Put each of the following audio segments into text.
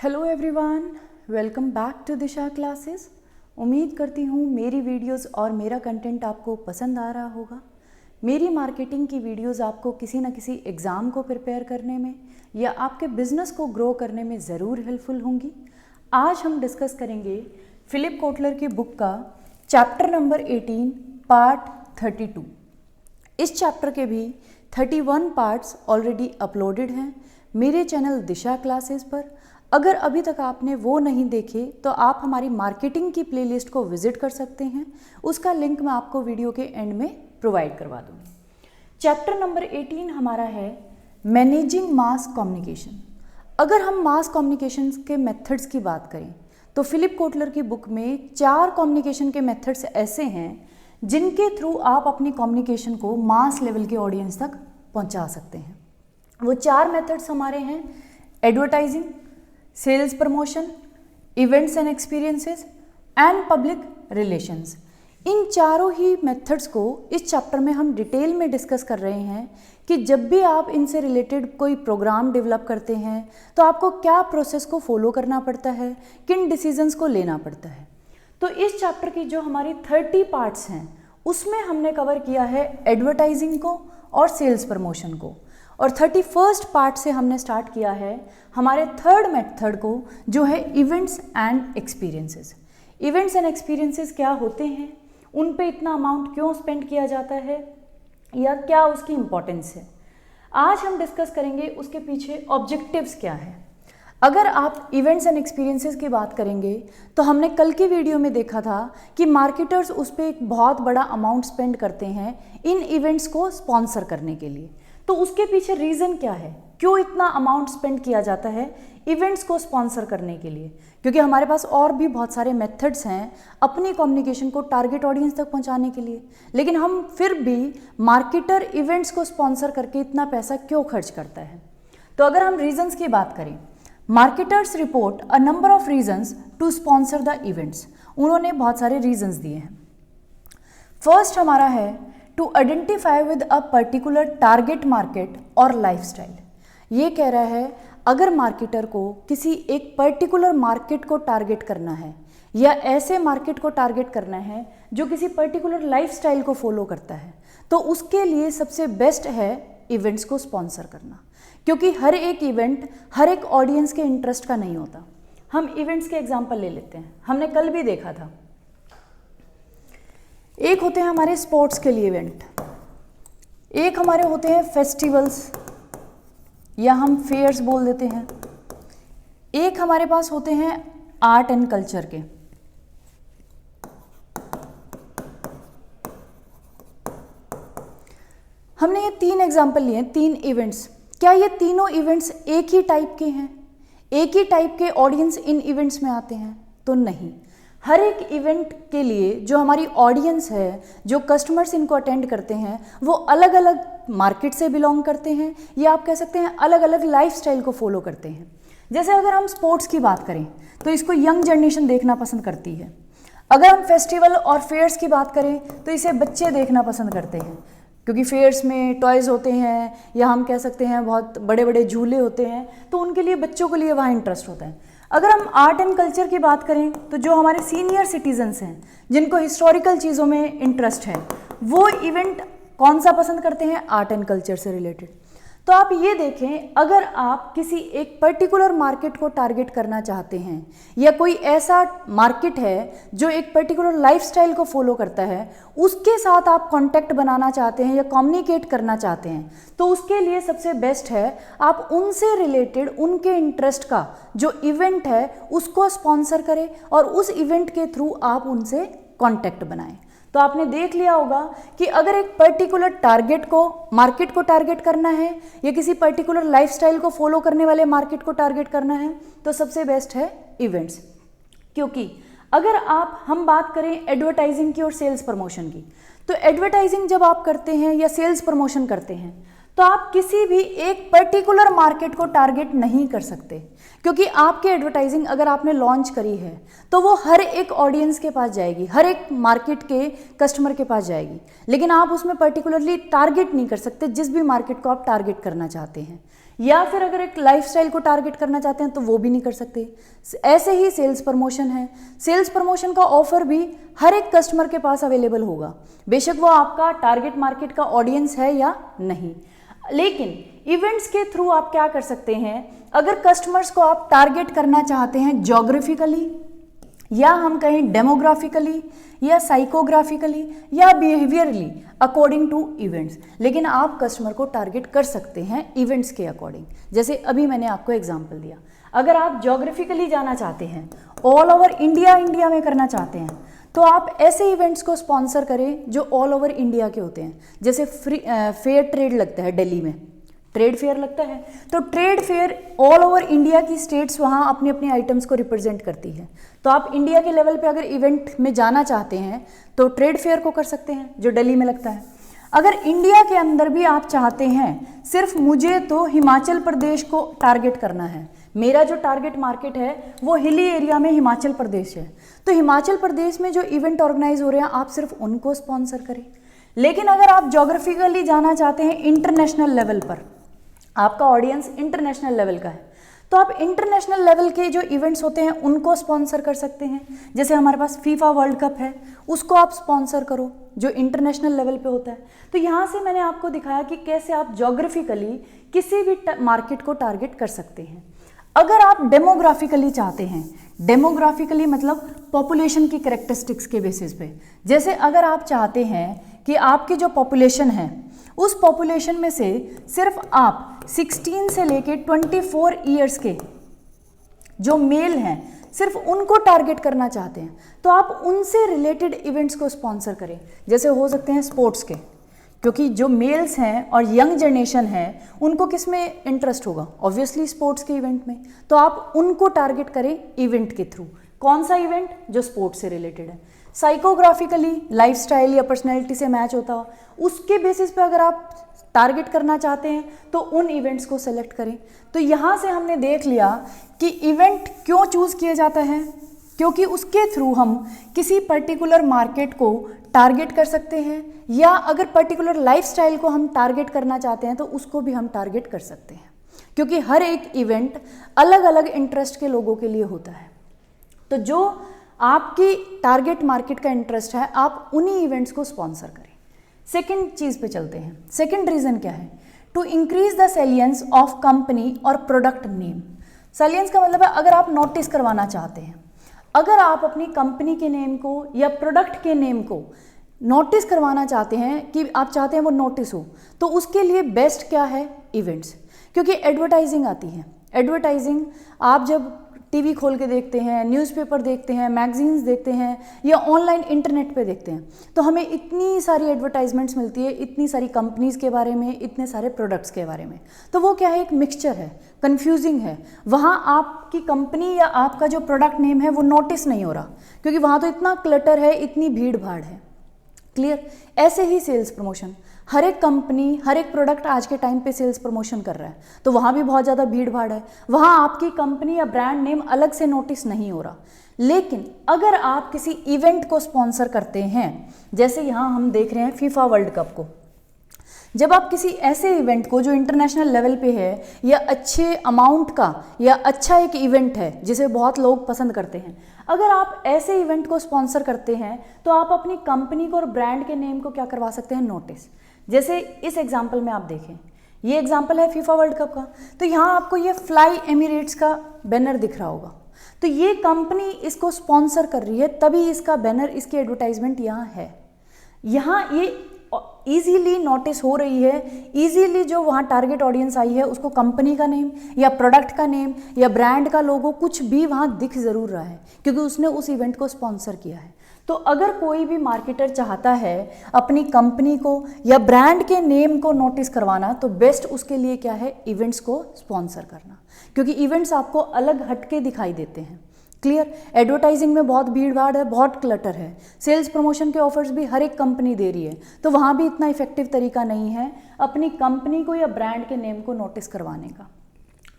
Hello everyone, welcome back to Disha classes. उम्मीद करती हूँ मेरी वीडियोस और मेरा कंटेंट आपको पसंद आ रहा होगा। मेरी मार्केटिंग की वीडियोस आपको किसी न किसी एग्ज़ाम को प्रिपेयर करने में या आपके बिजनेस को ग्रो करने में ज़रूर हेल्पफुल होंगी। आज हम डिस्कस करेंगे फिलिप कोटलर की बुक का चैप्टर नंबर 18 पार्ट 32। इस चैप्टर के भी 31 पार्ट्स ऑलरेडी अपलोडेड हैं मेरे चैनल दिशा क्लासेस पर। अगर अभी तक आपने वो नहीं देखे तो आप हमारी मार्केटिंग की प्लेलिस्ट को विजिट कर सकते हैं। उसका लिंक मैं आपको वीडियो के एंड में प्रोवाइड करवा दूँगी। चैप्टर नंबर 18 हमारा है मैनेजिंग मास कम्युनिकेशन। अगर हम मास कम्युनिकेशन के मेथड्स की बात करें तो फिलिप कोटलर की बुक में 4 कम्युनिकेशन के मेथड्स ऐसे हैं जिनके थ्रू आप अपनी कम्युनिकेशन को मास लेवल के ऑडियंस तक पहुंचा सकते हैं। वो 4 मेथड्स हमारे हैं advertising, sales promotion, events and experiences and public relations. इन चारों ही मेथड्स को इस चैप्टर में हम डिटेल में डिस्कस कर रहे हैं कि जब भी आप इनसे रिलेटेड कोई प्रोग्राम डेवलप करते हैं तो आपको क्या प्रोसेस को फॉलो करना पड़ता है, किन डिसीजंस को लेना पड़ता है। तो इस चैप्टर की जो हमारी 30 पार्ट्स हैं उसमें हमने कवर किया है एडवर्टाइजिंग को और सेल्स प्रमोशन को, और 31st पार्ट से हमने स्टार्ट किया है हमारे 3rd मेथड को जो है events and experiences. Events and experiences क्या होते हैं, उन पे इतना अमाउंट क्यों स्पेंड किया जाता है या क्या उसकी इम्पोर्टेंस है, आज हम डिस्कस करेंगे उसके पीछे ऑब्जेक्टिव्स क्या है। अगर आप इवेंट्स एंड एक्सपीरियंसेस की बात करेंगे तो हमने कल की वीडियो में देखा था कि मार्केटर्स उस पर एक बहुत बड़ा अमाउंट स्पेंड करते हैं इन इवेंट्स को स्पॉन्सर करने के लिए। तो उसके पीछे रीज़न क्या है, क्यों इतना अमाउंट स्पेंड किया जाता है इवेंट्स को स्पॉन्सर करने के लिए? क्योंकि हमारे पास और भी बहुत सारे मेथड्स हैं अपनी कम्युनिकेशन को टारगेट ऑडियंस तक पहुंचाने के लिए, लेकिन हम फिर भी मार्केटर इवेंट्स को स्पॉन्सर करके इतना पैसा क्यों खर्च करता है। तो अगर हम रीजंस की बात करें, marketers report a number of reasons to sponsor the events. उन्होंने बहुत सारे रीजंस दिए हैं। फर्स्ट हमारा है to identify with a particular target market और लाइफस्टाइल। ये कह रहा है अगर मार्केटर को किसी एक पर्टिकुलर मार्केट को टारगेट करना है या ऐसे मार्केट को टारगेट करना है जो किसी पर्टिकुलर लाइफस्टाइल को फॉलो करता है, तो उसके लिए सबसे बेस्ट है इवेंट्स को स्पॉन्सर करना। क्योंकि हर एक इवेंट हर एक ऑडियंस के इंटरेस्ट का नहीं होता। हम इवेंट्स के एग्जाम्पल ले लेते हैं, हमने कल भी देखा था। एक होते हैं हमारे स्पोर्ट्स के लिए इवेंट, एक हमारे होते हैं फेस्टिवल्स या हम फेयर्स बोल देते हैं, एक हमारे पास होते हैं आर्ट एंड कल्चर के। हमने ये 3 एग्जाम्पल लिए, 3 इवेंट्स। क्या ये तीनों इवेंट्स एक ही टाइप के हैं, एक ही टाइप के ऑडियंस इन इवेंट्स में आते हैं? तो नहीं। हर एक इवेंट के लिए जो हमारी ऑडियंस है, जो कस्टमर्स इनको अटेंड करते हैं, वो अलग अलग मार्केट से बिलोंग करते हैं या आप कह सकते हैं अलग अलग लाइफस्टाइल को फॉलो करते हैं। जैसे अगर हम स्पोर्ट्स की बात करें तो इसको यंग जनरेशन देखना पसंद करती है। अगर हम फेस्टिवल और फेयर्स की बात करें तो इसे बच्चे देखना पसंद करते हैं, क्योंकि फेयर्स में टॉयज़ होते हैं या हम कह सकते हैं बहुत बड़े बड़े झूले होते हैं, तो उनके लिए बच्चों के लिए वहाँ इंटरेस्ट होता है। अगर हम आर्ट एंड कल्चर की बात करें तो जो हमारे सीनियर सिटीजन्स हैं जिनको हिस्टोरिकल चीज़ों में इंटरेस्ट है, वो इवेंट कौन सा पसंद करते हैं? आर्ट एंड कल्चर से रिलेटेड। तो आप ये देखें, अगर आप किसी एक पर्टिकुलर मार्केट को टारगेट करना चाहते हैं या कोई ऐसा मार्केट है जो एक पर्टिकुलर लाइफस्टाइल को फॉलो करता है, उसके साथ आप कांटेक्ट बनाना चाहते हैं या कम्युनिकेट करना चाहते हैं, तो उसके लिए सबसे बेस्ट है आप उनसे रिलेटेड उनके इंटरेस्ट का जो इवेंट है उसको स्पॉन्सर करें और उस इवेंट के थ्रू आप उनसे कांटेक्ट बनाएं। तो आपने देख लिया होगा कि अगर एक पर्टिकुलर टारगेट को मार्केट को टारगेट करना है या किसी पर्टिकुलर लाइफस्टाइल को फॉलो करने वाले मार्केट को टारगेट करना है तो सबसे बेस्ट है इवेंट्स। क्योंकि अगर हम बात करें एडवर्टाइजिंग की और सेल्स प्रमोशन की, तो एडवर्टाइजिंग जब आप करते हैं या सेल्स प्रमोशन करते हैं तो आप किसी भी एक पर्टिकुलर मार्केट को टारगेट नहीं कर सकते, क्योंकि आपकी एडवर्टाइजिंग अगर आपने लॉन्च करी है तो वो हर एक ऑडियंस के पास जाएगी, हर एक मार्केट के कस्टमर के पास जाएगी, लेकिन आप उसमें पर्टिकुलरली टारगेट नहीं कर सकते जिस भी मार्केट को आप टारगेट करना चाहते हैं। या फिर अगर एक लाइफस्टाइल को टारगेट करना चाहते हैं तो वो भी नहीं कर सकते। ऐसे ही सेल्स प्रमोशन है, सेल्स प्रमोशन का ऑफर भी हर एक कस्टमर के पास अवेलेबल होगा, बेशक वो आपका टारगेट मार्केट का ऑडियंस है या नहीं। लेकिन इवेंट्स के थ्रू आप क्या कर सकते हैं, अगर कस्टमर्स को आप टारगेट करना चाहते हैं ज्योग्राफिकली, या हम कहें डेमोग्राफिकली, या साइकोग्राफिकली, या बिहेवियरली अकॉर्डिंग टू इवेंट्स, लेकिन आप कस्टमर को टारगेट कर सकते हैं इवेंट्स के अकॉर्डिंग। जैसे अभी मैंने आपको एग्जांपल दिया, अगर आप ज्योग्राफिकली जाना चाहते हैं, ऑल ओवर इंडिया में करना चाहते हैं, तो आप ऐसे इवेंट्स को स्पॉन्सर करें जो ऑल ओवर इंडिया के होते हैं। जैसे फेयर ट्रेड लगता है दिल्ली में, ट्रेड फेयर लगता है, तो trade fair all over India की स्टेट्स वहाँ अपनी अपनी आइटम्स को रिप्रेजेंट करती है। तो आप इंडिया के लेवल पे अगर इवेंट में जाना चाहते हैं तो ट्रेड फेयर को कर सकते हैं जो दिल्ली में लगता है। अगर इंडिया के अंदर भी आप चाहते हैं, सिर्फ मुझे तो हिमाचल प्रदेश को टारगेट करना है, मेरा जो टारगेट मार्केट है वो हिली एरिया में हिमाचल प्रदेश है, तो हिमाचल प्रदेश में जो इवेंट ऑर्गेनाइज हो रहे हैं आप सिर्फ उनको स्पॉन्सर करें। लेकिन अगर आप ज्योग्राफिकली जाना चाहते हैं इंटरनेशनल लेवल पर, आपका ऑडियंस इंटरनेशनल लेवल का है, तो आप इंटरनेशनल लेवल के जो इवेंट्स होते हैं उनको स्पॉन्सर कर सकते हैं। जैसे हमारे पास फीफा वर्ल्ड कप है, उसको आप स्पॉन्सर करो जो इंटरनेशनल लेवल पे होता है। तो यहाँ से मैंने आपको दिखाया कि कैसे आप ज्योग्राफिकली किसी भी मार्केट को टारगेट कर सकते हैं। अगर आप डेमोग्राफिकली चाहते हैं, डेमोग्राफिकली मतलब पॉपुलेशन की कैरेक्टरिस्टिक्स के बेसिस पे, जैसे अगर आप चाहते हैं कि आपकी जो पॉपुलेशन है उस पॉपुलेशन में से सिर्फ आप 16 से लेके 24 ईयर्स के जो मेल हैं सिर्फ उनको टारगेट करना चाहते हैं, तो आप उनसे रिलेटेड इवेंट्स को स्पॉन्सर करें। जैसे हो सकते हैं स्पोर्ट्स के, क्योंकि जो मेल्स हैं और यंग जनरेशन है उनको किस में इंटरेस्ट होगा, ऑब्वियसली स्पोर्ट्स के इवेंट में, तो आप उनको टारगेट करें इवेंट के थ्रू। कौन सा इवेंट? जो स्पोर्ट्स से रिलेटेड है। साइकोग्राफिकली लाइफस्टाइल या पर्सनैलिटी से मैच होता हो, उसके बेसिस पे अगर आप टारगेट करना चाहते हैं तो उन इवेंट्स को सेलेक्ट करें। तो यहाँ से हमने देख लिया कि इवेंट क्यों चूज़ किया जाता है, क्योंकि उसके थ्रू हम किसी पर्टिकुलर मार्केट को टारगेट कर सकते हैं, या अगर पर्टिकुलर लाइफस्टाइल को हम टारगेट करना चाहते हैं तो उसको भी हम टारगेट कर सकते हैं, क्योंकि हर एक इवेंट अलग अलग इंटरेस्ट के लोगों के लिए होता है। तो जो आपकी टारगेट मार्केट का इंटरेस्ट है आप उन्हीं इवेंट्स को स्पॉन्सर करें। सेकेंड चीज़ पे चलते हैं। सेकेंड रीज़न क्या है? To increase the salience of company और प्रोडक्ट नेम। सेलियंस का मतलब है अगर आप नोटिस करवाना चाहते हैं, अगर आप अपनी कंपनी के नेम को या प्रोडक्ट के नेम को नोटिस करवाना चाहते हैं कि आप चाहते हैं वो नोटिस हो, तो उसके लिए बेस्ट क्या है? इवेंट्स। क्योंकि एडवर्टाइजिंग आती है, एडवर्टाइजिंग आप जब टीवी खोल के देखते हैं, न्यूज़पेपर देखते हैं, मैगजीन्स देखते हैं या ऑनलाइन इंटरनेट पे देखते हैं, तो हमें इतनी सारी एडवर्टाइजमेंट्स मिलती है, इतनी सारी कंपनीज़ के बारे में, इतने सारे प्रोडक्ट्स के बारे में। तो वो क्या है? एक मिक्सचर है, कंफ्यूजिंग है। वहाँ आपकी कंपनी या आपका जो प्रोडक्ट नेम है वो नोटिस नहीं हो रहा, क्योंकि वहाँ तो इतना क्लटर है, इतनी भीड़ भाड़ है। क्लियर? ऐसे ही सेल्स प्रमोशन, हर एक कंपनी हर एक प्रोडक्ट आज के टाइम पे सेल्स प्रमोशन कर रहा है, तो वहाँ भी बहुत ज़्यादा भीड़ भाड़ है, वहाँ आपकी कंपनी या ब्रांड नेम अलग से नोटिस नहीं हो रहा। लेकिन अगर आप किसी इवेंट को स्पॉन्सर करते हैं, जैसे यहाँ हम देख रहे हैं फीफा वर्ल्ड कप को, जब आप किसी ऐसे इवेंट को जो इंटरनेशनल लेवल पे है या अच्छे अमाउंट का या अच्छा एक इवेंट है जिसे बहुत लोग पसंद करते हैं, अगर आप ऐसे इवेंट को स्पॉन्सर करते हैं तो आप अपनी कंपनी को और ब्रांड के नेम को क्या करवा सकते हैं? नोटिस। जैसे इस एग्जाम्पल में आप देखें, ये एग्जाम्पल है फीफा वर्ल्ड कप का, तो यहाँ आपको ये फ्लाई एमिरेट्स का बैनर दिख रहा होगा, तो ये कंपनी इसको स्पॉन्सर कर रही है, तभी इसका बैनर, इसकी एडवर्टाइजमेंट यहाँ है। यहाँ ये ईजीली नोटिस हो रही है, ईजीली जो वहाँ टारगेट ऑडियंस आई है उसको कंपनी का नेम या प्रोडक्ट का नेम या ब्रांड का लोगो कुछ भी वहाँ दिख ज़रूर रहा है, क्योंकि उसने उस इवेंट को स्पॉन्सर किया है। तो अगर कोई भी मार्केटर चाहता है अपनी कंपनी को या ब्रांड के नेम को नोटिस करवाना, तो बेस्ट उसके लिए क्या है? इवेंट्स को स्पॉन्सर करना, क्योंकि इवेंट्स आपको अलग हटके दिखाई देते हैं। क्लियर? एडवर्टाइजिंग में बहुत भीड़ भाड़ है, बहुत क्लटर है, सेल्स प्रमोशन के ऑफर्स भी हर एक कंपनी दे रही है, तो वहाँ भी इतना इफेक्टिव तरीका नहीं है अपनी कंपनी को या ब्रांड के नेम को नोटिस करवाने का।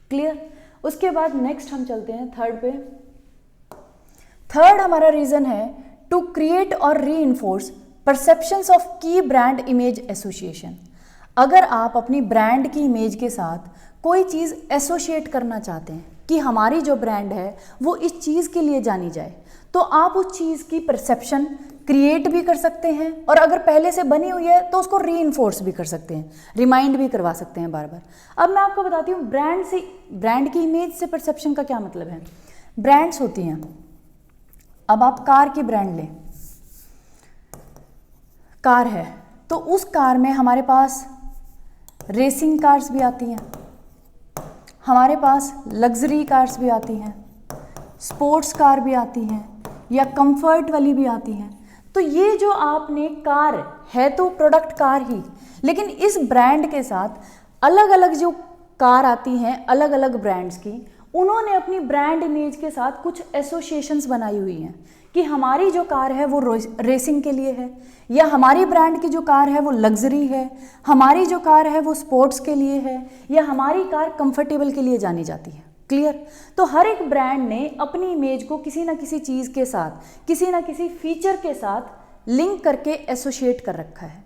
क्लियर? उसके बाद नेक्स्ट हम चलते हैं थर्ड पे। थर्ड हमारा रीज़न है टू क्रिएट और रीइंफोर्स परसेप्शंस ऑफ की ब्रांड इमेज एसोसिएशन। अगर आप अपनी ब्रांड की इमेज के साथ कोई चीज़ एसोशिएट करना चाहते हैं कि हमारी जो ब्रांड है वो इस चीज़ के लिए जानी जाए, तो आप उस चीज़ की परसेप्शन क्रिएट भी कर सकते हैं, और अगर पहले से बनी हुई है तो उसको रीइंफोर्स भी कर सकते हैं, रिमाइंड भी करवा सकते हैं बार बार। अब मैं आपको बताती हूँ ब्रांड की इमेज से परसेप्शन का क्या मतलब है। ब्रांड्स होती हैं, अब आप कार की ब्रांड लें, कार है तो उस कार में हमारे पास रेसिंग कार्स भी आती हैं, हमारे पास लग्जरी कार्स भी आती हैं, स्पोर्ट्स कार भी आती हैं, या कंफर्ट वाली भी आती हैं। तो ये जो आपने कार है तो प्रोडक्ट कार ही, लेकिन इस ब्रांड के साथ अलग अलग जो कार आती हैं अलग अलग ब्रांड्स की, उन्होंने अपनी ब्रांड इमेज के साथ कुछ एसोसिएशंस बनाई हुई हैं कि हमारी जो कार है वो रेसिंग के लिए है, या हमारी ब्रांड की जो कार है वो लग्जरी है, हमारी जो कार है वो स्पोर्ट्स के लिए है, या हमारी कार कंफर्टेबल के लिए जानी जाती है। क्लियर? तो हर एक ब्रांड ने अपनी इमेज को किसी ना किसी चीज़ के साथ, किसी ना किसी फीचर के साथ लिंक करके एसोशिएट कर रखा है।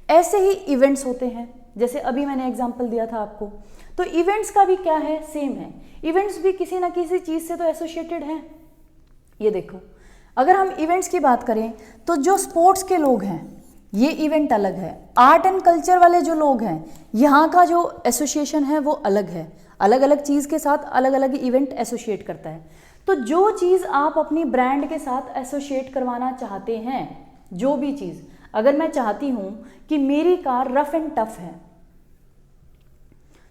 ऐसे ही इवेंट्स होते हैं, जैसे अभी मैंने एग्जांपल दिया था आपको, तो इवेंट्स का भी क्या है, सेम है। इवेंट्स भी किसी ना किसी चीज़ से तो एसोशिएटेड हैं। ये देखो, अगर हम इवेंट्स की बात करें तो जो स्पोर्ट्स के लोग हैं ये इवेंट अलग है, आर्ट एंड कल्चर वाले जो लोग हैं यहाँ का जो एसोसिएशन है वो अलग है, अलग अलग चीज़ के साथ अलग अलग इवेंट एसोशिएट करता है। तो जो चीज़ आप अपनी ब्रांड के साथ एसोशिएट करवाना चाहते हैं, जो भी चीज़, अगर मैं चाहती हूँ कि मेरी कार रफ एंड टफ है,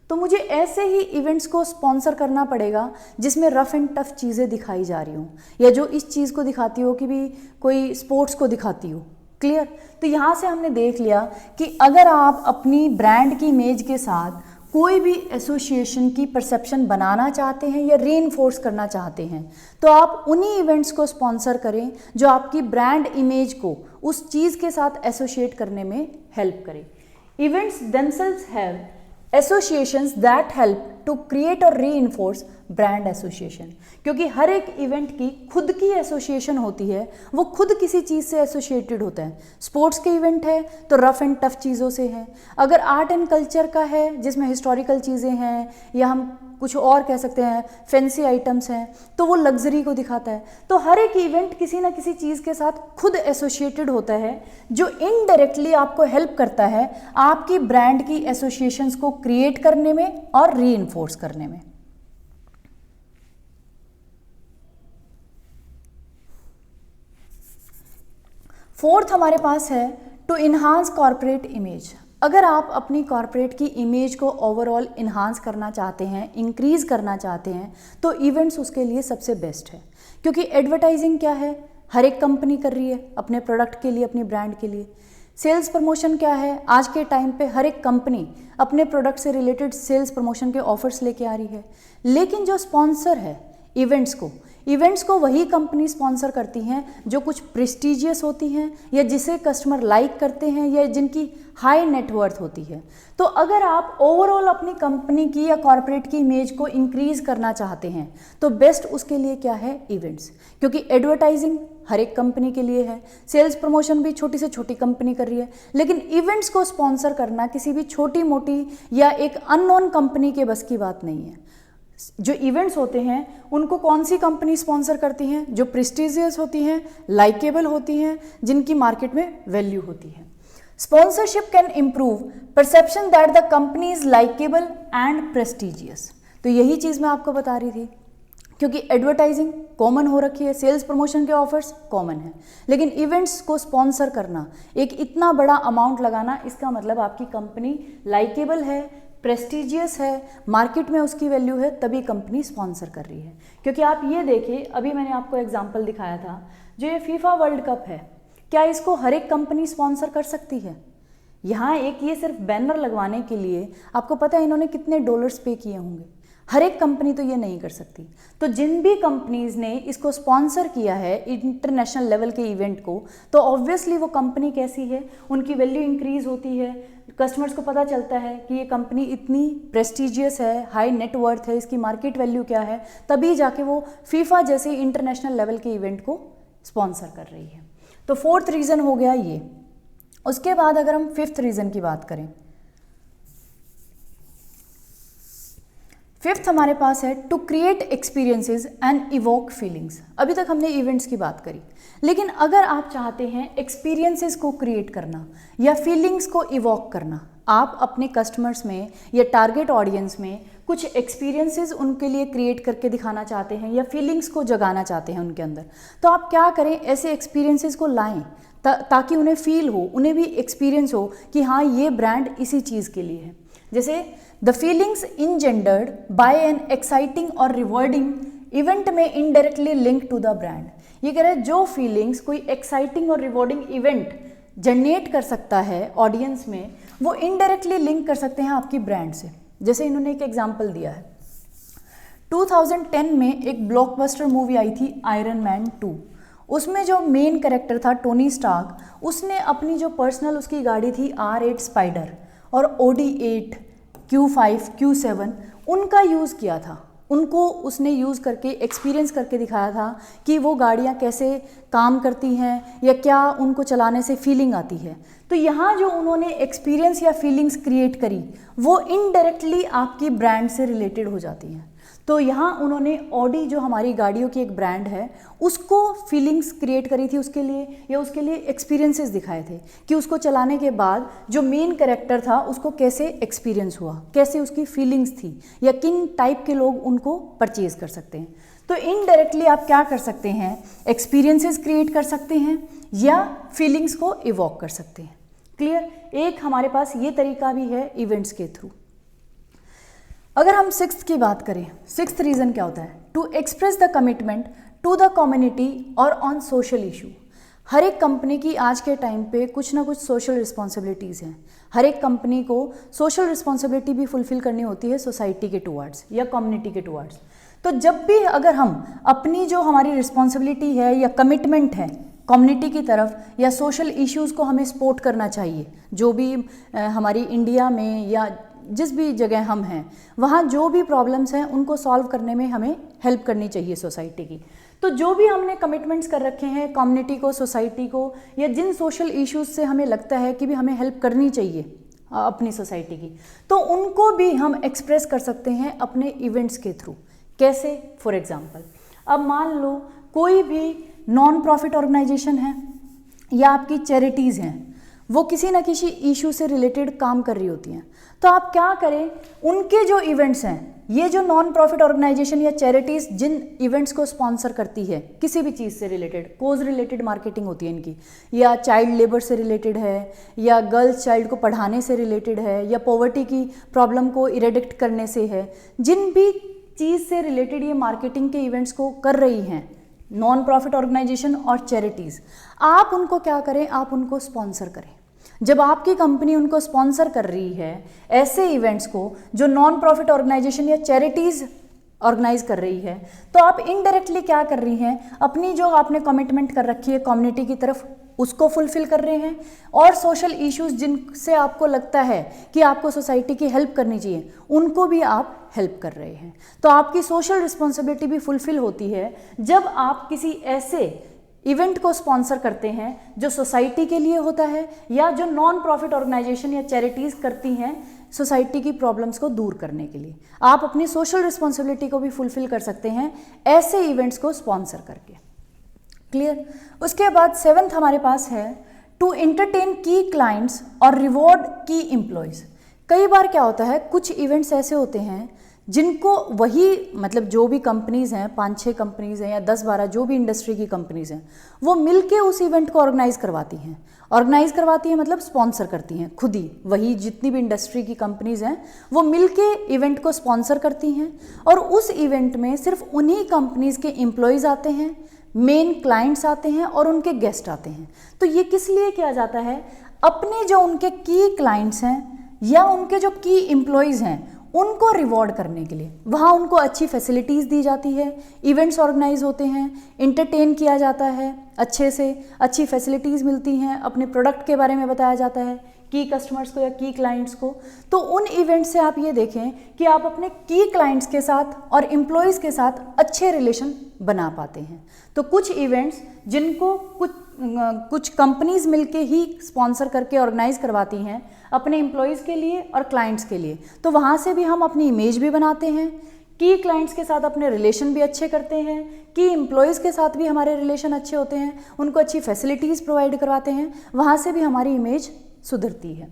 तो मुझे ऐसे ही इवेंट्स को स्पॉन्सर करना पड़ेगा जिसमें रफ एंड टफ चीज़ें दिखाई जा रही हों, या जो इस चीज़ को दिखाती हो कि भी कोई स्पोर्ट्स को दिखाती हो। क्लियर? तो यहाँ से हमने देख लिया कि अगर आप अपनी ब्रांड की इमेज के साथ कोई भी एसोसिएशन की परसेप्शन बनाना चाहते हैं या रीइंफोर्स करना चाहते हैं, तो आप उन्हीं इवेंट्स को स्पॉन्सर करें जो आपकी ब्रांड इमेज को उस चीज़ के साथ एसोशिएट करने में हेल्प करें। Events themselves have associations that help to create or reinforce brand association, क्योंकि हर एक इवेंट की खुद की एसोसिएशन होती है, वो खुद किसी चीज़ से एसोसिएटेड होता है। स्पोर्ट्स के इवेंट है तो रफ एंड टफ चीज़ों से है, अगर आर्ट एंड कल्चर का है जिसमें हिस्टोरिकल चीज़ें हैं, या हम कुछ और कह सकते हैं फैंसी आइटम्स हैं, तो वो लग्जरी को दिखाता है। तो हर एक इवेंट किसी ना किसी चीज़ के साथ खुद एसोसिएटेड होता है, जो इनडायरेक्टली आपको हेल्प करता है आपकी ब्रांड की एसोसिएशंस को क्रिएट करने में और रीइंफोर्स करने में। फोर्थ हमारे पास है टू इन्हांस कॉर्पोरेट इमेज। अगर आप अपनी कॉर्पोरेट की इमेज को ओवरऑल इन्हांस करना चाहते हैं, इंक्रीज़ करना चाहते हैं, तो इवेंट्स उसके लिए सबसे बेस्ट है, क्योंकि एडवर्टाइजिंग क्या है, हर एक कंपनी कर रही है अपने प्रोडक्ट के लिए, अपनी ब्रांड के लिए। सेल्स प्रमोशन क्या है, आज के टाइम पे हर एक कंपनी अपने प्रोडक्ट से रिलेटेड सेल्स प्रमोशन के ऑफर्स लेके आ रही है। लेकिन जो स्पॉन्सर है इवेंट्स को वही कंपनी स्पॉन्सर करती हैं जो कुछ प्रेस्टिजियस होती हैं, या जिसे कस्टमर लाइक करते हैं, या जिनकी हाई नेटवर्थ होती है। तो अगर आप ओवरऑल अपनी कंपनी की या कॉर्पोरेट की इमेज को इंक्रीज़ करना चाहते हैं, तो बेस्ट उसके लिए क्या है, इवेंट्स, क्योंकि एडवर्टाइजिंग हर एक कंपनी के लिए है, सेल्स प्रमोशन भी छोटी से छोटी कंपनी कर रही है, लेकिन इवेंट्स को स्पॉन्सर करना किसी भी छोटी मोटी या एक अननोन कंपनी के बस की बात नहीं है। जो इवेंट्स होते हैं उनको कौन सी कंपनी स्पॉन्सर करती हैं, जो प्रेस्टिजियस होती हैं, लाइकेबल होती हैं, जिनकी मार्केट में वैल्यू होती है। Sponsorship can improve perception that the company is likeable and prestigious. तो यही चीज़ मैं आपको बता रही थी, क्योंकि एडवर्टाइजिंग कॉमन हो रखी है, सेल्स प्रमोशन के ऑफर्स कॉमन है, लेकिन इवेंट्स को स्पॉन्सर करना, एक इतना बड़ा अमाउंट लगाना, इसका मतलब आपकी कंपनी लाइकेबल है, प्रेस्टिजियस है, मार्केट में उसकी वैल्यू है, तभी कंपनी स्पॉन्सर कर रही है। क्योंकि आप ये देखिए, अभी मैंने आपको एग्जांपल दिखाया था, जो ये फीफा वर्ल्ड कप है, क्या इसको हर एक कंपनी स्पॉन्सर कर सकती है? यहाँ एक ये सिर्फ बैनर लगवाने के लिए आपको पता है इन्होंने कितने डॉलर्स पे किए होंगे, हर एक कंपनी तो ये नहीं कर सकती। तो जिन भी कंपनीज ने इसको स्पॉन्सर किया है इंटरनेशनल लेवल के इवेंट को, तो ऑब्वियसली वो कंपनी कैसी है, उनकी वैल्यू इंक्रीज होती है, कस्टमर्स को पता चलता है कि ये कंपनी इतनी प्रेस्टिजियस है, हाई नेटवर्थ है, इसकी मार्केट वैल्यू क्या है, तभी जाके वो फीफा जैसे इंटरनेशनल लेवल के इवेंट को स्पॉन्सर कर रही है। तो फोर्थ रीज़न हो गया ये। उसके बाद अगर हम फिफ्थ रीज़न की बात करें, फिफ्थ हमारे पास है to create experiences and evoke feelings. अभी तक हमने इवेंट्स की बात करी, लेकिन अगर आप चाहते हैं एक्सपीरियंसेस को क्रिएट करना या फीलिंग्स को इवोक करना, आप अपने कस्टमर्स में या टारगेट ऑडियंस में कुछ एक्सपीरियंसेस उनके लिए क्रिएट करके दिखाना चाहते हैं या फीलिंग्स को जगाना चाहते हैं उनके अंदर, तो आप क्या करें, ऐसे एक्सपीरियंसेस को लाएं ताकि उन्हें फील हो, उन्हें भी एक्सपीरियंस हो कि हाँ ये ब्रांड इसी चीज़ के लिए है। जैसे the feelings engendered by an exciting और रिवॉर्डिंग इवेंट में indirectly link to the brand. ये कह रहे हैं जो फीलिंग्स कोई एक्साइटिंग और रिवॉर्डिंग इवेंट जनरेट कर सकता है ऑडियंस में, वो इनडायरेक्टली लिंक कर सकते हैं आपकी ब्रांड से। जैसे इन्होंने एक एग्जांपल दिया है, 2010 में एक ब्लॉकबस्टर मूवी आई थी आयरन मैन 2। उसमें जो मेन कैरेक्टर था टोनी स्टार्क, उसने अपनी जो पर्सनल उसकी गाड़ी थी R8 स्पाइडर और Audi 8, Q5, Q7 उनका यूज़ किया था। उनको उसने यूज़ करके एक्सपीरियंस करके दिखाया था कि वो गाड़ियाँ कैसे काम करती हैं या क्या उनको चलाने से फीलिंग आती है। तो यहाँ जो उन्होंने एक्सपीरियंस या फीलिंग्स क्रिएट करी वो इनडायरेक्टली आपकी ब्रांड से रिलेटेड हो जाती हैं। तो यहाँ उन्होंने ऑडी जो हमारी गाड़ियों की एक ब्रांड है उसको फीलिंग्स क्रिएट करी थी उसके लिए, या उसके लिए एक्सपीरियंसेस दिखाए थे कि उसको चलाने के बाद जो मेन कैरेक्टर था उसको कैसे एक्सपीरियंस हुआ, कैसे उसकी फीलिंग्स थी, या किन टाइप के लोग उनको परचेज कर सकते हैं। तो इनडायरेक्टली आप क्या कर सकते हैं, एक्सपीरियंसेस क्रिएट कर सकते हैं या फीलिंग्स को इवॉक कर सकते हैं। क्लियर? एक हमारे पास ये तरीका भी है इवेंट्स के थ्रू। अगर हम सिक्स्थ की बात करें, सिक्स्थ रीज़न क्या होता है, to express the commitment to the community और ऑन सोशल इशू। हर एक कंपनी की आज के टाइम पे कुछ ना कुछ सोशल रिस्पॉन्सिबिलिटीज़ हैं। हर एक कंपनी को सोशल रिस्पॉन्सिबिलिटी भी फुलफिल करनी होती है सोसाइटी के टुवर्ड्स या कम्युनिटी के टुवर्ड्स। तो जब भी अगर हम अपनी जो हमारी रिस्पॉन्सिबिलिटी है या कमिटमेंट है कम्युनिटी की तरफ या सोशल इश्यूज़ को हमें सपोर्ट करना चाहिए, जो भी हमारी इंडिया में या जिस भी जगह हम हैं वहाँ जो भी प्रॉब्लम्स हैं उनको सॉल्व करने में हमें हेल्प करनी चाहिए सोसाइटी की। तो जो भी हमने कमिटमेंट्स कर रखे हैं कम्युनिटी को, सोसाइटी को, या जिन सोशल इश्यूज़ से हमें लगता है कि भी हमें हेल्प करनी चाहिए अपनी सोसाइटी की, तो उनको भी हम एक्सप्रेस कर सकते हैं अपने इवेंट्स के थ्रू। कैसे? फॉर एग्जांपल, अब मान लो कोई भी नॉन प्रॉफिट ऑर्गेनाइजेशन है या आपकी चैरिटीज़ हैं, वो किसी न किसी इशू से रिलेटेड काम कर रही होती हैं, तो आप क्या करें, उनके जो इवेंट्स हैं, ये जो नॉन प्रॉफिट ऑर्गेनाइजेशन या चैरिटीज़ जिन इवेंट्स को स्पॉन्सर करती है किसी भी चीज़ से रिलेटेड, कोज रिलेटेड मार्केटिंग होती है इनकी, या चाइल्ड लेबर से रिलेटेड है, या गर्ल्स चाइल्ड को पढ़ाने से रिलेटेड है, या पॉवर्टी की प्रॉब्लम को इरेडिक्ट करने से है, जिन भी चीज़ से रिलेटेड ये मार्केटिंग के इवेंट्स को कर रही हैं नॉन प्रॉफिट ऑर्गेनाइजेशन और चैरिटीज़, आप उनको क्या करें, आप उनको स्पॉन्सर करें। जब आपकी कंपनी उनको स्पॉन्सर कर रही है ऐसे इवेंट्स को जो नॉन प्रॉफिट ऑर्गेनाइजेशन या चैरिटीज़ ऑर्गेनाइज कर रही है, तो आप इनडायरेक्टली क्या कर रही हैं, अपनी जो आपने कमिटमेंट कर रखी है कम्युनिटी की तरफ उसको फुलफिल कर रहे हैं, और सोशल इश्यूज़ जिनसे आपको लगता है कि आपको सोसाइटी की हेल्प करनी चाहिए उनको भी आप हेल्प कर रहे हैं। तो आपकी सोशल रिस्पॉन्सिबिलिटी भी फुलफिल होती है जब आप किसी ऐसे इवेंट को स्पॉन्सर करते हैं जो सोसाइटी के लिए होता है या जो नॉन प्रॉफिट ऑर्गेनाइजेशन या चैरिटीज़ करती हैं सोसाइटी की प्रॉब्लम्स को दूर करने के लिए। आप अपनी सोशल रिस्पॉन्सिबिलिटी को भी फुलफिल कर सकते हैं ऐसे इवेंट्स को स्पॉन्सर करके। क्लियर? उसके बाद सेवन्थ हमारे पास है टू एंटरटेन की क्लाइंट्स और रिवॉर्ड की एम्प्लॉयज़। कई बार क्या होता है, कुछ इवेंट्स ऐसे होते हैं जिनको वही मतलब जो भी कंपनीज़ हैं, 5-6 कंपनीज़ हैं या 10-12 जो भी इंडस्ट्री की कंपनीज़ हैं, वो मिलके उस इवेंट को ऑर्गेनाइज करवाती हैं। ऑर्गेनाइज करवाती हैं मतलब स्पॉन्सर करती हैं खुद ही, वही जितनी भी इंडस्ट्री की कंपनीज़ हैं वो मिलके इवेंट को स्पॉन्सर करती हैं, और उस इवेंट में सिर्फ उन्हीं कंपनीज़ के एम्प्लॉयज़ आते हैं, मेन क्लाइंट्स आते हैं और उनके गेस्ट आते हैं। तो ये किस लिए किया जाता है, अपने जो उनके की क्लाइंट्स हैं या उनके जो की एम्प्लॉयज़ हैं उनको रिवॉर्ड करने के लिए वहाँ उनको अच्छी फैसिलिटीज़ दी जाती है, इवेंट्स ऑर्गेनाइज होते हैं, इंटरटेन किया जाता है, अच्छे से अच्छी फैसिलिटीज़ मिलती हैं, अपने प्रोडक्ट के बारे में बताया जाता है की कस्टमर्स को या की क्लाइंट्स को। तो उन इवेंट्स से आप ये देखें कि आप अपने की क्लाइंट्स के साथ और एम्प्लॉयज़ के साथ अच्छे रिलेशन बना पाते हैं। तो कुछ इवेंट्स जिनको कुछ कुछ कंपनीज मिलके ही स्पॉन्सर करके ऑर्गेनाइज करवाती हैं अपने एम्प्लॉयज़ के लिए और क्लाइंट्स के लिए, तो वहाँ से भी हम अपनी इमेज भी बनाते हैं, की क्लाइंट्स के साथ अपने रिलेशन भी अच्छे करते हैं, की एम्प्लॉयज़ के साथ भी हमारे रिलेशन अच्छे होते हैं, उनको अच्छी फैसिलिटीज़ प्रोवाइड करवाते हैं, वहाँ से भी हमारी इमेज सुधरती है।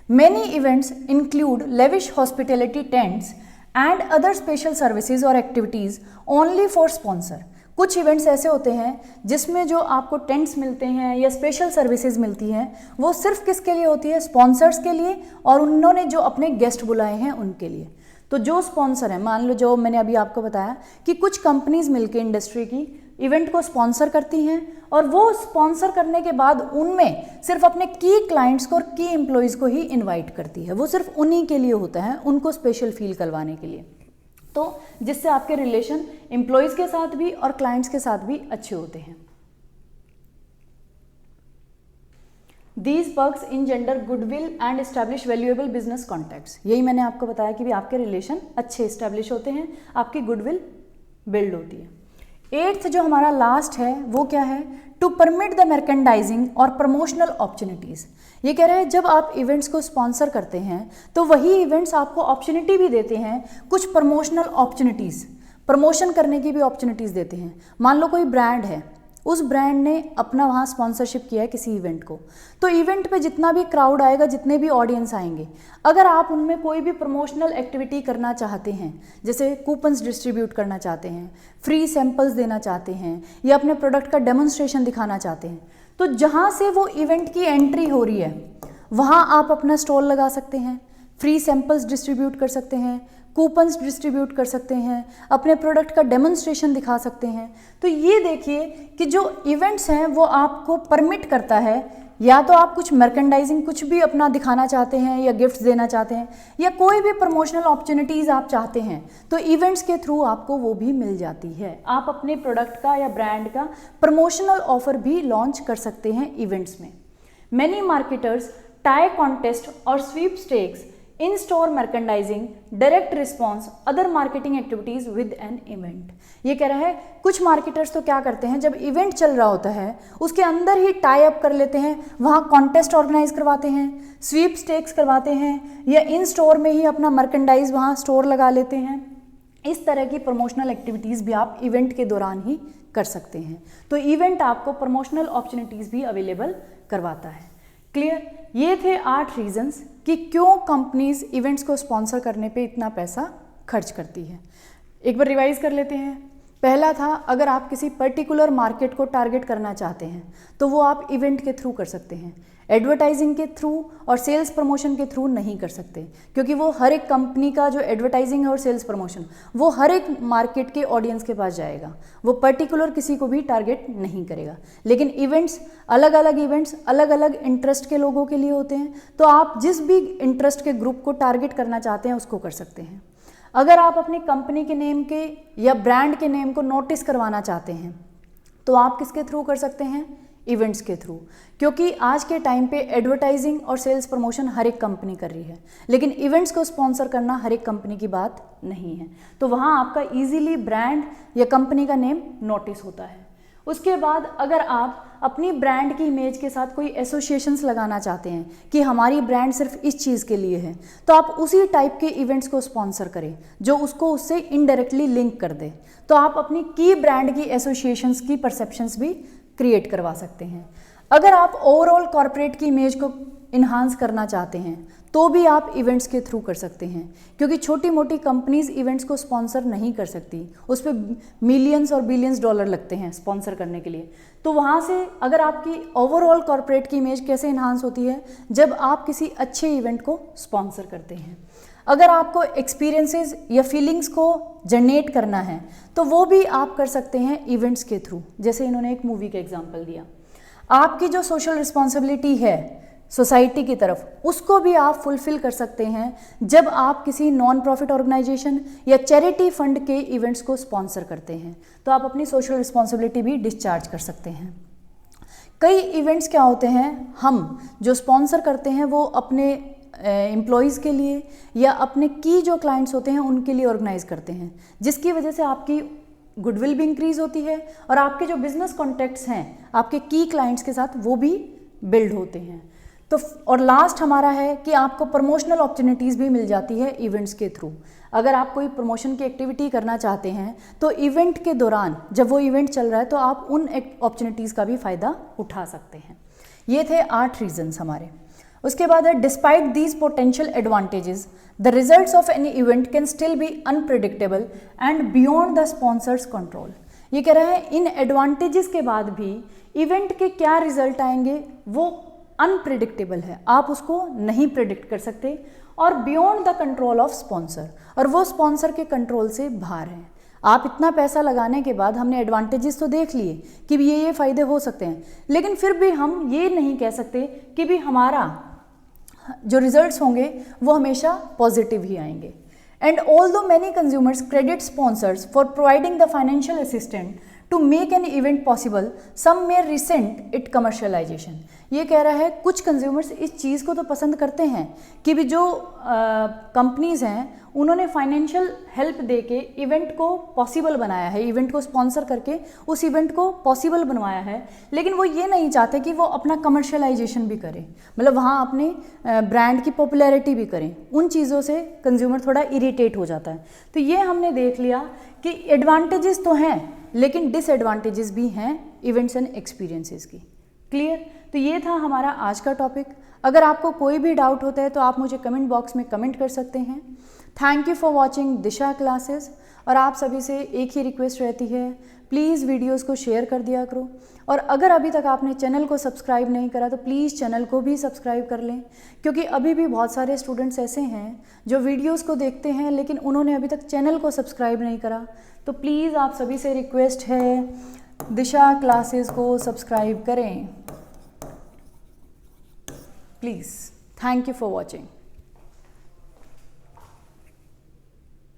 Many events include lavish hospitality tents and other special services और एक्टिविटीज़ ओनली फॉर स्पॉन्सर। कुछ इवेंट्स ऐसे होते हैं जिसमें जो आपको टेंट्स मिलते हैं या स्पेशल सर्विसेज मिलती हैं, वो सिर्फ किसके लिए होती है? स्पॉन्सर्स के लिए, और उन्होंने जो अपने गेस्ट बुलाए हैं उनके लिए। तो जो स्पॉन्सर है, मान लो जो मैंने अभी आपको बताया कि कुछ कंपनीज मिलके इंडस्ट्री की इवेंट को स्पॉन्सर करती हैं, और वो स्पॉन्सर करने के बाद उनमें सिर्फ अपने की क्लाइंट्स को और की एम्प्लॉयज़ को ही इनवाइट करती है। वो सिर्फ उन्हीं के लिए होता है, उनको स्पेशल फील करवाने के लिए, तो जिससे आपके रिलेशन एम्प्लॉयज़ के साथ भी और क्लाइंट्स के साथ भी अच्छे होते हैं। These perks engender goodwill and establish valuable business contacts। यही मैंने आपको बताया कि भी आपके रिलेशन अच्छे इस्टेब्लिश होते हैं, आपकी गुडविल बिल्ड होती है। 8th जो हमारा लास्ट है वो क्या है? टू परमिट द मर्केंडाइजिंग और प्रमोशनल अपॉर्चुनिटीज़। ये कह रहे हैं जब आप इवेंट्स को स्पॉन्सर करते हैं तो वही इवेंट्स आपको अपॉर्चुनिटी भी देते हैं, कुछ प्रमोशनल अपॉर्चुनिटीज़, प्रमोशन करने की भी अपॉर्चुनिटीज़ देते हैं। मान लो कोई ब्रांड है, उस ब्रांड ने अपना वहाँ स्पॉन्सरशिप किया है किसी इवेंट को, तो इवेंट पे जितना भी क्राउड आएगा, जितने भी ऑडियंस आएंगे, अगर आप उनमें कोई भी प्रमोशनल एक्टिविटी करना चाहते हैं, जैसे कूपन्स डिस्ट्रीब्यूट करना चाहते हैं, फ्री सैंपल्स देना चाहते हैं, या अपने प्रोडक्ट का डेमोन्स्ट्रेशन दिखाना चाहते हैं, तो जहाँ से वो इवेंट की एंट्री हो रही है वहाँ आप अपना स्टॉल लगा सकते हैं, फ्री सैंपल्स डिस्ट्रीब्यूट कर सकते हैं, कूपन्स डिस्ट्रीब्यूट कर सकते हैं, अपने प्रोडक्ट का डेमोन्स्ट्रेशन दिखा सकते हैं। तो ये देखिए कि जो इवेंट्स हैं वो आपको परमिट करता है, या तो आप कुछ मर्केंडाइजिंग कुछ भी अपना दिखाना चाहते हैं या गिफ्ट्स देना चाहते हैं, या कोई भी प्रमोशनल अपॉर्चुनिटीज़ आप चाहते हैं, तो इवेंट्स के थ्रू आपको वो भी मिल जाती है। आप अपने प्रोडक्ट का या ब्रांड का प्रमोशनल ऑफर भी लॉन्च कर सकते हैं इवेंट्स में। मैनी मार्केटर्स टाई कॉन्टेस्ट और sweepstakes, in store merchandising, direct response, other marketing activities with an event. ये कह रहा है कुछ मार्केटर्स तो क्या करते हैं, जब इवेंट चल रहा होता है उसके अंदर ही टाई अप कर लेते हैं, वहाँ कॉन्टेस्ट ऑर्गेनाइज करवाते हैं, स्वीप स्टेक्स करवाते हैं, या इन स्टोर में ही अपना मर्केंडाइज वहाँ स्टोर लगा लेते हैं। इस तरह की प्रमोशनल एक्टिविटीज़ भी आप इवेंट के दौरान ही कर सकते हैं। तो इवेंट आपको प्रमोशनल अपॉर्चुनिटीज़ भी अवेलेबल करवाता है। क्लियर? ये थे 8 रीजंस कि क्यों कंपनीज इवेंट्स को स्पॉन्सर करने पे इतना पैसा खर्च करती है। एक बार रिवाइज कर लेते हैं। पहला था, अगर आप किसी पर्टिकुलर मार्केट को टारगेट करना चाहते हैं तो वो आप इवेंट के थ्रू कर सकते हैं, एडवर्टाइजिंग के थ्रू और सेल्स प्रमोशन के थ्रू नहीं कर सकते, क्योंकि वो हर एक कंपनी का जो एडवर्टाइजिंग है और सेल्स प्रमोशन वो हर एक मार्केट के ऑडियंस के पास जाएगा, वो पर्टिकुलर किसी को भी टारगेट नहीं करेगा। लेकिन इवेंट्स, अलग अलग इवेंट्स अलग अलग इंटरेस्ट के लोगों के लिए होते हैं, तो आप जिस भी इंटरेस्ट के ग्रुप को टारगेट करना चाहते हैं उसको कर सकते हैं। अगर आप अपनी कंपनी के नेम के या ब्रांड के नेम को नोटिस करवाना चाहते हैं तो आप किसके थ्रू कर सकते हैं? इवेंट्स के थ्रू, क्योंकि आज के टाइम पे एडवर्टाइजिंग और सेल्स प्रमोशन हर एक कंपनी कर रही है, लेकिन इवेंट्स को स्पॉन्सर करना हर एक कंपनी की बात नहीं है। तो वहाँ आपका इजीली ब्रांड या कंपनी का नेम नोटिस होता है। उसके बाद अगर आप अपनी ब्रांड की इमेज के साथ कोई एसोसिएशंस लगाना चाहते हैं कि हमारी ब्रांड सिर्फ इस चीज़ के लिए है, तो आप उसी टाइप के इवेंट्स को स्पॉन्सर करें जो उसको उससे इनडायरेक्टली लिंक कर दे। तो आप अपनी की ब्रांड की एसोसिएशंस की परसेप्शंस भी क्रिएट करवा सकते हैं। अगर आप ओवरऑल कॉर्पोरेट की इमेज को इन्हांस करना चाहते हैं तो भी आप इवेंट्स के थ्रू कर सकते हैं, क्योंकि छोटी मोटी कंपनीज इवेंट्स को स्पॉन्सर नहीं कर सकती, उस पर मिलियंस और बिलियंस डॉलर लगते हैं स्पॉन्सर करने के लिए। तो वहाँ से अगर आपकी ओवरऑल कॉर्पोरेट की इमेज कैसे इन्हांस होती है? जब आप किसी अच्छे इवेंट को स्पॉन्सर करते हैं। अगर आपको एक्सपीरियंसेस या फीलिंग्स को जनरेट करना है तो वो भी आप कर सकते हैं इवेंट्स के थ्रू। जैसे इन्होंने एक मूवी का एग्जांपल दिया। आपकी जो सोशल रिस्पॉन्सिबिलिटी है सोसाइटी की तरफ, उसको भी आप फुलफिल कर सकते हैं जब आप किसी नॉन प्रॉफिट ऑर्गेनाइजेशन या चैरिटी फंड के इवेंट्स को स्पॉन्सर करते हैं, तो आप अपनी सोशल रिस्पॉन्सिबिलिटी भी डिस्चार्ज कर सकते हैं। कई इवेंट्स क्या होते हैं, हम जो स्पॉन्सर करते हैं वो अपने एम्प्लॉयज़ के लिए या अपने की जो क्लाइंट्स होते हैं उनके लिए ऑर्गेनाइज करते हैं, जिसकी वजह से आपकी गुडविल भी इंक्रीज होती है और आपके जो बिजनेस कॉन्टैक्ट्स हैं आपके की क्लाइंट्स के साथ वो भी बिल्ड होते हैं। तो और लास्ट हमारा है कि आपको प्रमोशनल अपॉर्चुनिटीज़ भी मिल जाती है इवेंट्स के थ्रू। अगर आप कोई प्रमोशन की एक्टिविटी करना चाहते हैं तो इवेंट के दौरान जब वो इवेंट चल रहा है तो आप उन अपॉर्चुनिटीज़ का भी फ़ायदा उठा सकते हैं। ये थे 8 रीजंस हमारे। उसके बाद है despite these potential advantages the results of any event can still be unpredictable and beyond the sponsors control. ये कह रहा है इन एडवांटेजेस के बाद भी इवेंट के क्या रिजल्ट आएंगे वो अनप्रिडिक्टेबल है, आप उसको नहीं प्रिडिक्ट कर सकते और beyond the control of sponsor, और वो स्पॉन्सर के कंट्रोल से बाहर है। आप इतना पैसा लगाने के बाद हमने एडवांटेजेस तो देख लिए कि भी ये फ़ायदे हो सकते हैं, लेकिन फिर भी हम ये नहीं कह सकते कि भी हमारा जो रिजल्ट्स होंगे वो हमेशा पॉजिटिव ही आएंगे। And although many consumers credit sponsors for providing the financial assistant to make an event possible, some may resent it commercialisation. ये कह रहा है कुछ कंज्यूमर्स इस चीज़ को तो पसंद करते हैं कि भी जो कंपनीज़ हैं उन्होंने फाइनेंशियल हेल्प दे के इवेंट को पॉसिबल बनाया है, इवेंट को स्पॉन्सर करके उस इवेंट को पॉसिबल बनवाया है, लेकिन वो ये नहीं चाहते कि वो अपना कमर्शलाइजेशन भी करें, मतलब वहाँ अपने ब्रांड की पॉपुलैरिटी भी करें। उन चीज़ों से कंज्यूमर थोड़ा इरिटेट हो जाता है। तो ये हमने देख लिया कि एडवांटेजेस तो हैं लेकिन डिसएडवांटेजेस भी हैं इवेंट्स एंड एक्सपीरियंसेस की। क्लियर? तो ये था हमारा आज का टॉपिक। अगर आपको कोई भी डाउट होता है तो आप मुझे कमेंट बॉक्स में कमेंट कर सकते हैं। Thank you for watching Disha classes. और आप सभी से एक ही रिक्वेस्ट रहती है, प्लीज़ वीडियोस को शेयर कर दिया करो, और अगर अभी तक आपने चैनल को सब्सक्राइब नहीं करा तो प्लीज़ चैनल को भी सब्सक्राइब कर लें, क्योंकि अभी भी बहुत सारे स्टूडेंट्स ऐसे हैं जो वीडियोस को देखते हैं लेकिन उन्होंने अभी तक चैनल को सब्सक्राइब नहीं करा। तो प्लीज़ आप सभी से रिक्वेस्ट है, दिशा क्लासेस को सब्सक्राइब करें please. Thank you for watching.